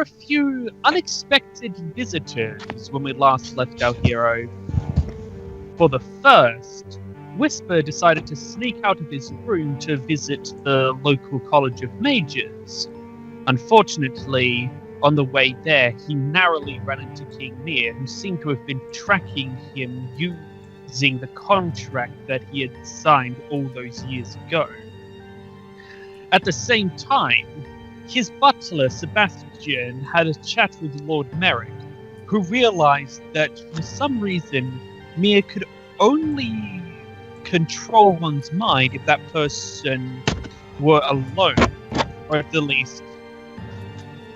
few unexpected visitors when we last left our hero. For the first, Whisper decided to sneak out of his room to visit the local College of Mages. Unfortunately, on the way there, he narrowly ran into King Mir, who seemed to have been tracking him using the contract that he had signed all those years ago. At the same time, his butler, Sebastian, had a chat with Lord Merrick, who realized that for some reason, Mir could only control one's mind if that person were alone, or at the least,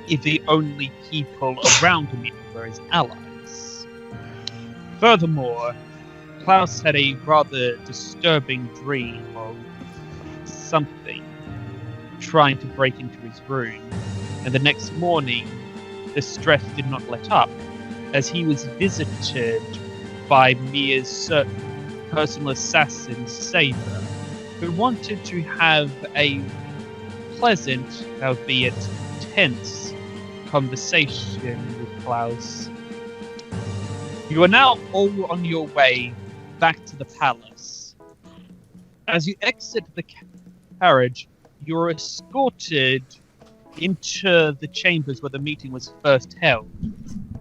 if the only people around him were his allies. Furthermore, Claus had a rather disturbing dream of something trying to break into his room, and the next morning, the stress did not let up, as he was visited by Mir's personal assassin, Saber, who wanted to have a pleasant, albeit tense, conversation with Claus. You are now all on your way back to the palace. As you exit the carriage, you're escorted into the chambers where the meeting was first held,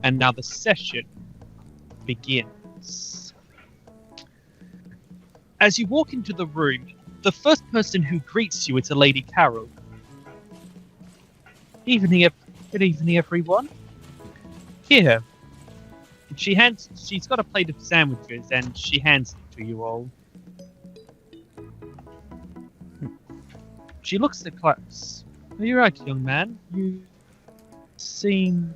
and now the session begins. As you walk into the room, the first person who greets you is a Lady Carol. Good evening, everyone. Here. She's got a plate of sandwiches, and she hands them to you all. She looks at Claus. Are you right, young man? You seem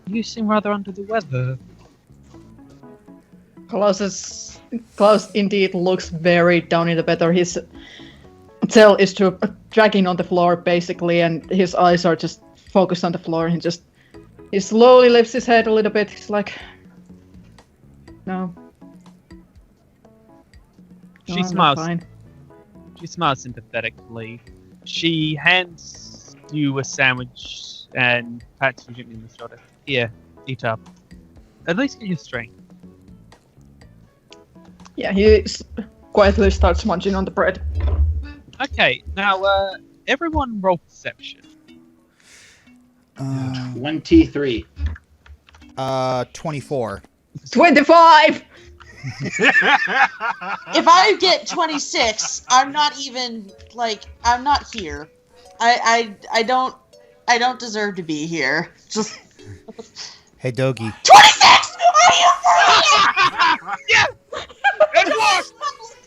rather under the weather. Claus indeed looks very down in the weather. His tail is dragging on the floor, basically, and his eyes are just focused on the floor. He slowly lifts his head a little bit. He's like, no. She smiles. Fine. She smiles sympathetically. She hands you a sandwich and pats you gently on the shoulder. Here, eat up. At least get your strength. Yeah, he quietly starts munching on the bread. Okay, now everyone roll perception. 23. 24. 25! If I get 26, I'm not here. I don't deserve to be here. Just Hey, Dogi. 26! Are you free? Yes! It worked!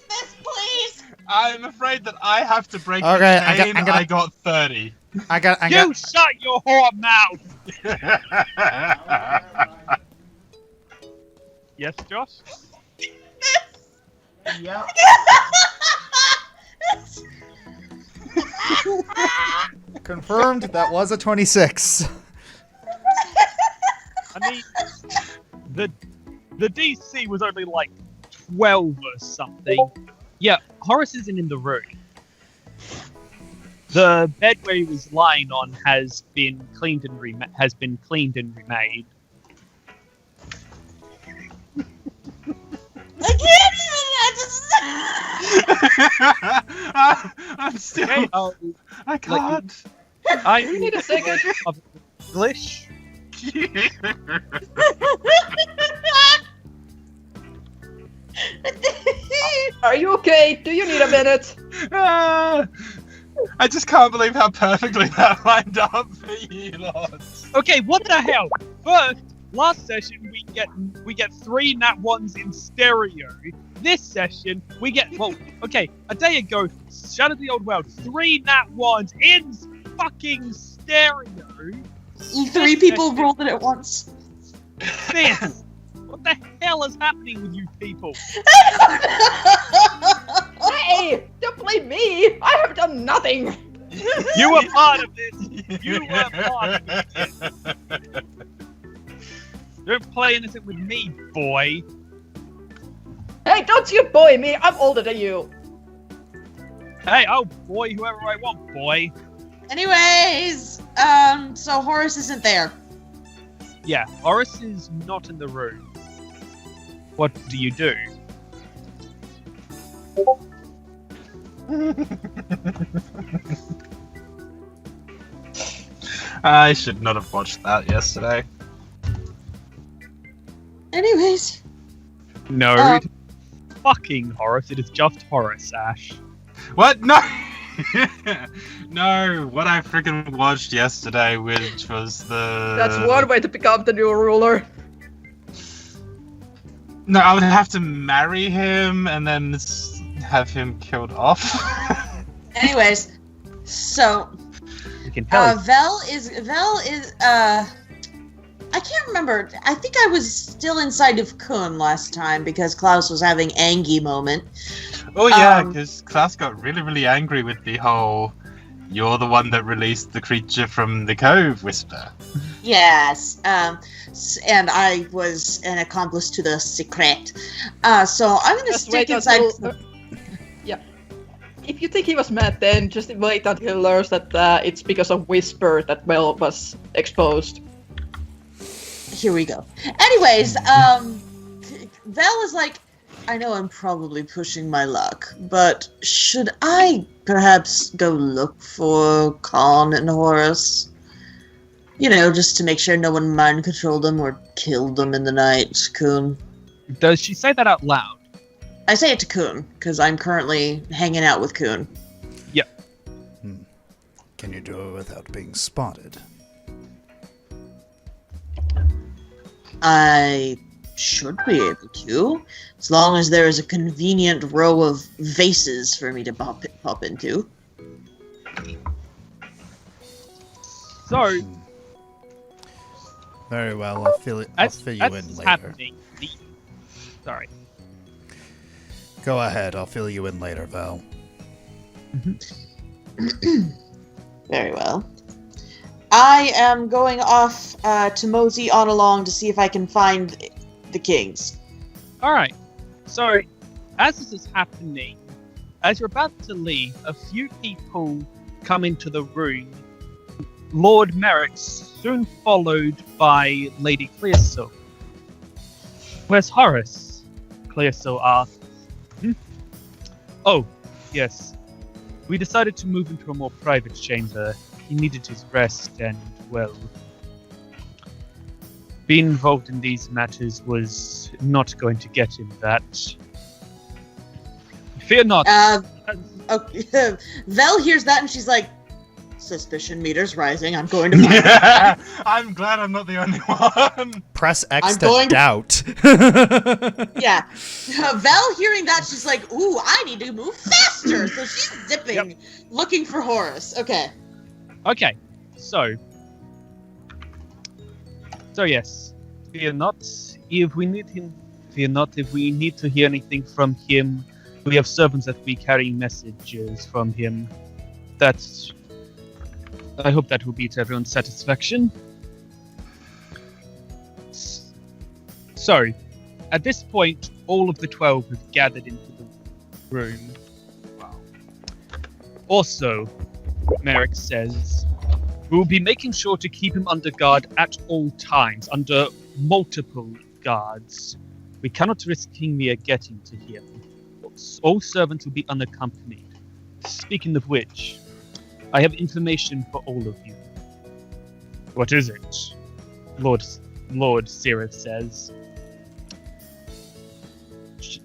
This, please! I'm afraid that I have to break Okay, the chain. I got 30. You shut your whore mouth! Yes, Josh? Yep. Confirmed, that was a 26. I mean, the DC was only like 12 or something. Yeah, Horace isn't in the room. The bed where he was lying on has been cleaned and remade. I can't even. I'm still. Okay, I can't. I need a second. Of English. Are you okay? Do you need a minute? I just can't believe how perfectly that lined up for you lot. Okay, what the hell? First, last session we get 3 nat 1s in stereo. This session we get a day ago, Shadow of the Old World, 3 nat 1s in fucking stereo. 3 people rolled it at once. This. What the hell is happening with you people? Hey! Don't blame me! I have done nothing! You were part of this! You were part of this! Don't play innocent with me, boy! Hey, don't you boy me! I'm older than you! Hey, I'll boy whoever I want, boy! Anyways, so Horace isn't there. Yeah, Horace is not in the room. What do you do? I should not have watched that yesterday. Anyways, No, Um, it is fucking Horace. It is just Horace, Ash. What? No! No, what I freaking watched yesterday, which was the... That's one way to become the new ruler. No, I would have to marry him and then have him killed off. anyways, so You can tell. Vell is I can't remember. I think I was still inside of Kun last time because Klaus was having Angie moment. Oh yeah, because Claus got really, really angry with the whole "you're the one that released the creature from the cove" whisper. Yes, and I was an accomplice to the secret. So I'm gonna Just stick wait inside. until. Yeah. If you think he was mad, then just wait until he learns that it's because of Whisper that Vell was exposed. Here we go. Anyways, Vell is like, I know I'm probably pushing my luck, but should I perhaps go look for Khan and Horus? You know, just to make sure no one mind controlled them or killed them in the night, Kun. Does she say that out loud? I say it to Kun, because I'm currently hanging out with Kun. Can you do it without being spotted? I should be able to, as long as there is a convenient row of vases for me to pop into. So, Very well, I'll fill you as in this is later. happening, sorry. Go ahead, I'll fill you in later, Val. Very well. I am going off to mosey on along to see if I can find the kings. Alright, so as this is happening, as you're about to leave, a few people come into the room. Lord Merrick, soon followed by Lady Clearsill. Where's Horace? Clearsill asks. Oh, yes. We decided to move into a more private chamber. He needed his rest and, well, being involved in these matters was not going to get him that. Fear not. Okay. Vell hears that and she's like, suspicion meters rising. I'm going to find I'm glad I'm not the only one. Press X I'm to going to- doubt. Yeah. Vell hearing that, she's like, ooh, I need to move faster. So she's zipping, looking for Horus. Okay. Okay, so yes, fear not. If we need him, fear not. If we need to hear anything from him, we have servants that be carrying messages from him. That's. I hope that will be to everyone's satisfaction. So, at this point, all of the 12 have gathered into the room. Wow. Also, Merrick says, we will be making sure to keep him under guard at all times, under multiple guards. We cannot risk King Mia getting to him. All servants will be unaccompanied. Speaking of which, I have information for all of you. What is it? Lord Sirith says.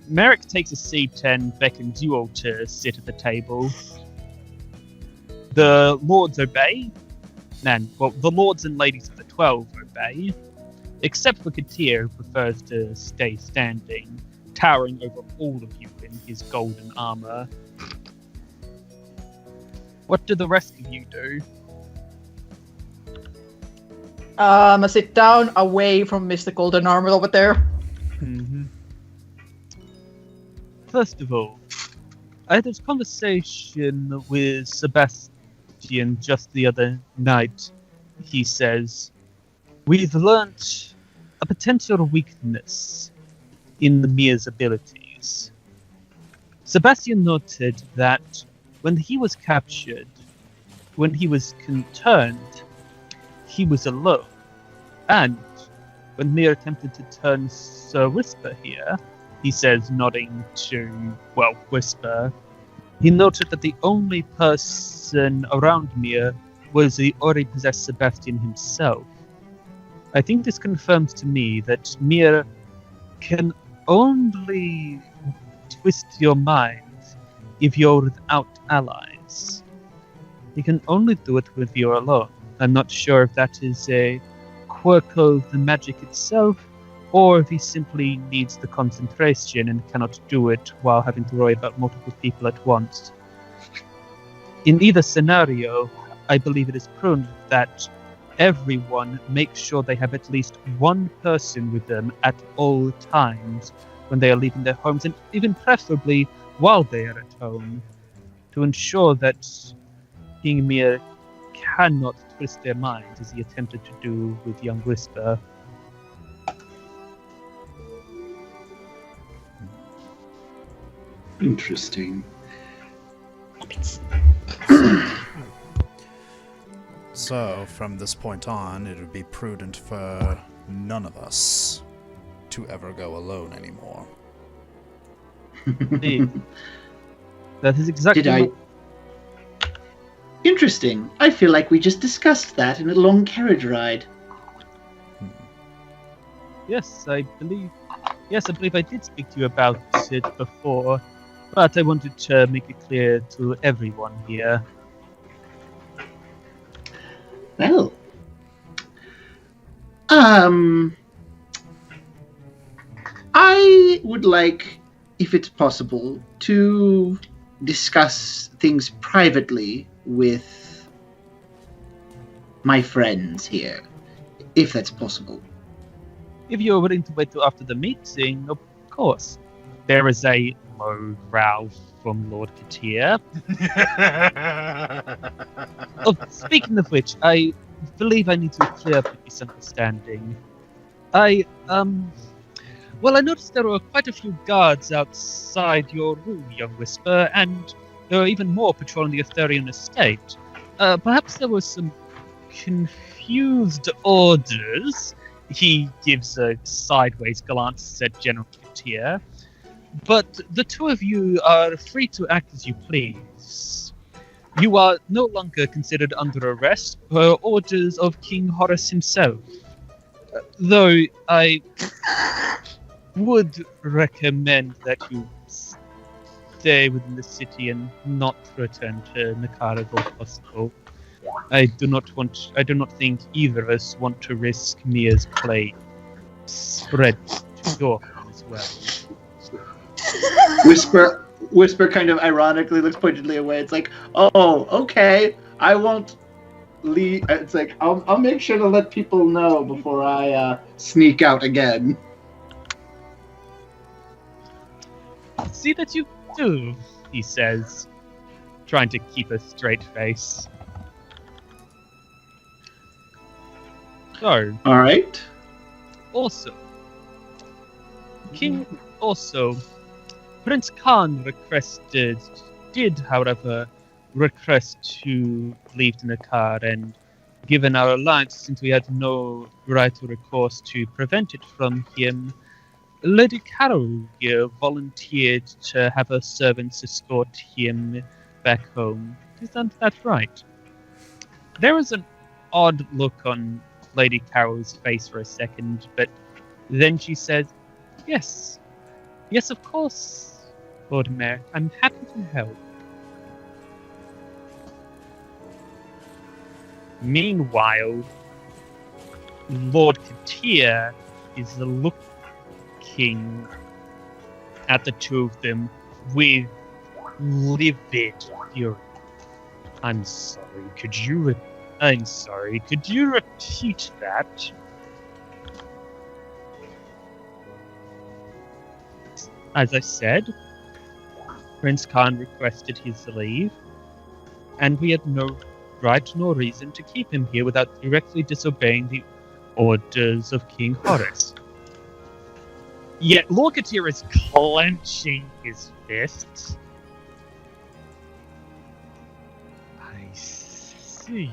Merrick takes a seat and beckons you all to sit at the table. The lords obey, and the lords and ladies of the 12 obey, except for Katir, who prefers to stay standing, towering over all of you in his golden armor. What do the rest of you do? I sit down away from Mr. Golden Armor over there. Mm-hmm. First of all, I had this conversation with Sebastian just the other night. He says, we've learnt a potential weakness in the Mia's abilities. Sebastian noted that when he was captured, when he was turned, he was alone. And when Mir attempted to turn Sir Whisper here, he says, nodding to, Whisper, he noted that the only person around Mir was the already possessed Sebastian himself. I think this confirms to me that Mir can only twist your mind if you're without allies. He can only do it if you're alone. I'm not sure if that is a quirk of the magic itself, or if he simply needs the concentration and cannot do it while having to worry about multiple people at once. In either scenario, I believe it is prudent that everyone makes sure they have at least one person with them at all times when they are leaving their homes, and even preferably while they are at home, to ensure that King Mir cannot twist their minds as he attempted to do with young Whisper. Interesting. So, from this point on, it would be prudent for none of us to ever go alone anymore. Indeed. That is exactly Did I? what... Interesting. I feel like we just discussed that in a long carriage ride. Yes, I believe I did speak to you about it before, but I wanted to make it clear to everyone here. Well, I would like, if it's possible, to discuss things privately with my friends here, if that's possible. If you're willing to wait till after the meeting, of course. There is a low growl from Lord Katir. Oh, speaking of which, I believe I need to clear up a misunderstanding. I noticed there were quite a few guards outside your room, young Whisper, and there were even more patrolling the Aetherian estate. Perhaps there were some confused orders. He gives a sideways glance at General Katir. But the two of you are free to act as you please. You are no longer considered under arrest per orders of King Horus himself. Though I would recommend that you stay within the city and not return to Nakara if possible. I do not think either of us want to risk Mia's plague spread to your home as well. Whisper kind of ironically looks pointedly away. It's like, oh, okay, I won't leave. It's like, I'll make sure to let people know before I sneak out again. See that you do, he says, trying to keep a straight face. So, All right. also, Prince Khan did, however, request to leave the Nakar, and given our alliance, since we had no right or recourse to prevent it from him, Lady Carol here volunteered to have her servants escort him back home. Isn't that right? There was an odd look on Lady Carol's face for a second, but then she said, Yes, of course, Lord Mayor. I'm happy to help. Meanwhile, Lord Katir is looking at the two of them with livid fury. I'm sorry, could you repeat that? As I said, Prince Khan requested his leave, and we had no right nor reason to keep him here without directly disobeying the orders of King Horus. Yet Lord Katir is clenching his fists. I see.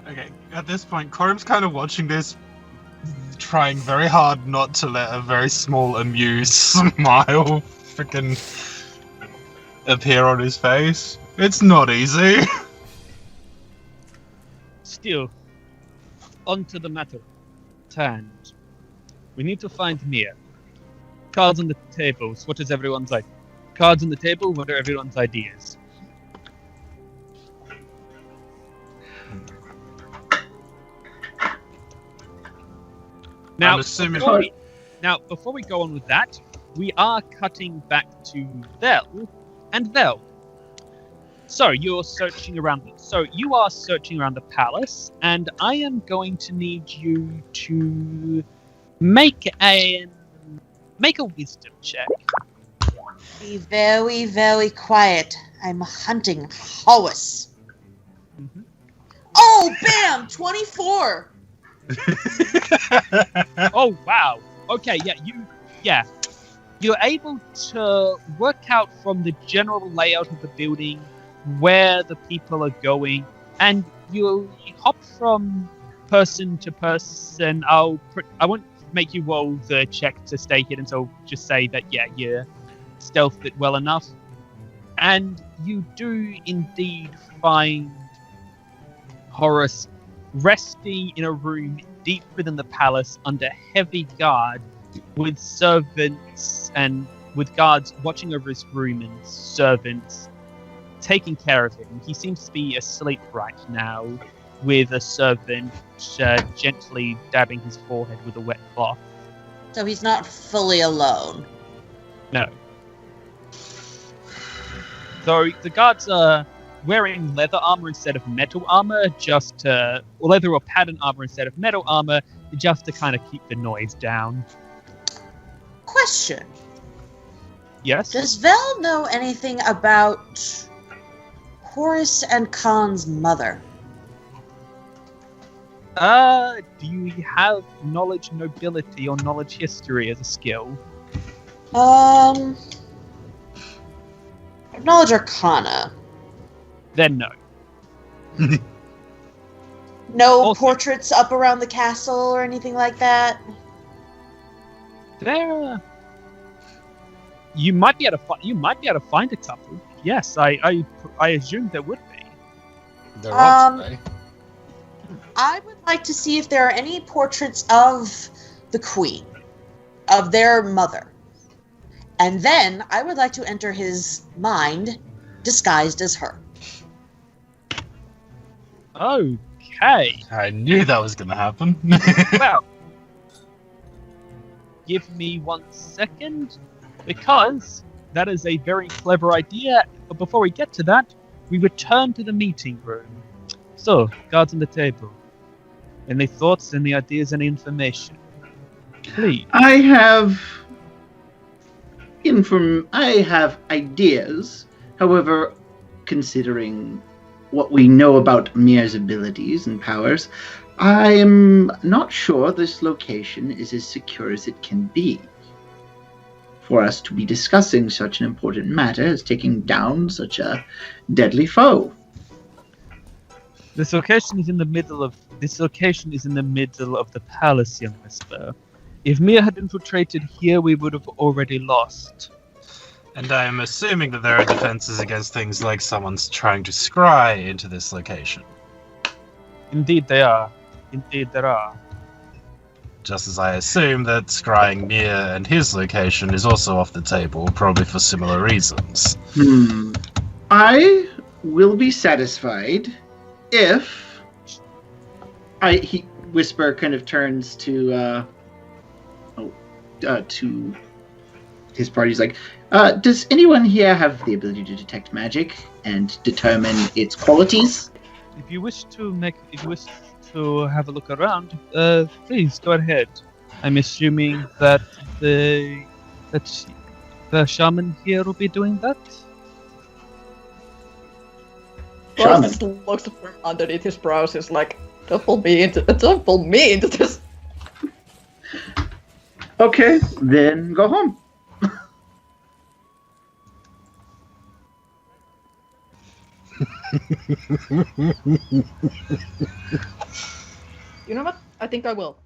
Okay, at this point, Korim's kind of watching this, trying very hard not to let a very small, amused smile freaking appear on his face. It's not easy. Still, on to the matter at hand. We need to find Mia. Cards on the tables. What is everyone's idea? Cards on the table. What are everyone's ideas? Now, I'm assuming- before we go on with that, we are cutting back to Vell. And Vell. So you're searching around. So you are searching around the palace, and I am going to need you to make a wisdom check. Be very, very quiet. I'm hunting Horace. Mhm. Oh, bam! 24! Oh wow. Okay, you're able to work out from the general layout of the building where the people are going, and you hop from person to person. I won't make you roll the check to stay hidden, so just say that you're stealthed it well enough, and you do indeed find Horace resting in a room deep within the palace under heavy guard, with servants and with guards watching over his room and servants taking care of him. He seems to be asleep right now, with a servant gently dabbing his forehead with a wet cloth. So he's not fully alone. No. So the guards are wearing leather armor instead of metal armor, or leather or pattern armor instead of metal armor, just to kind of keep the noise down. Question. Yes? Does Vell know anything about Horace and Khan's mother? Do you have knowledge nobility or knowledge history as a skill? Knowledge Arcana. Then no. No Also- portraits up around the castle or anything like that? There. You might be able to find a couple. Yes, I assume there would be. There ought to be. I would like to see if there are any portraits of the queen, of their mother. And then I would like to enter his mind disguised as her. Okay. I knew that was going to happen. Well, give me 1 second, because that is a very clever idea. But before we get to that, we return to the meeting room. So, cards on the table. Any thoughts, any ideas, any information? Please. I have ideas. However, considering what we know about Mia's abilities and powers, I am not sure this location is as secure as it can be. For us to be discussing such an important matter as taking down such a deadly foe. This location is in the middle of the palace, young Whisper. If Mia had infiltrated here, we would have already lost. And I am assuming that there are defenses against things like someone's trying to scry into this location. Indeed they are. Indeed there are. Just as I assume that scrying Mia and his location is also off the table, probably for similar reasons. I will be satisfied if Whisper kind of turns to his party. He's like, does anyone here have the ability to detect magic and determine its qualities? If you wish to have a look around, please go ahead. I'm assuming that the shaman here will be doing that. Claus just looks from underneath his brows. He's like, don't pull me into this. Okay, then go home. You know what? I think I will.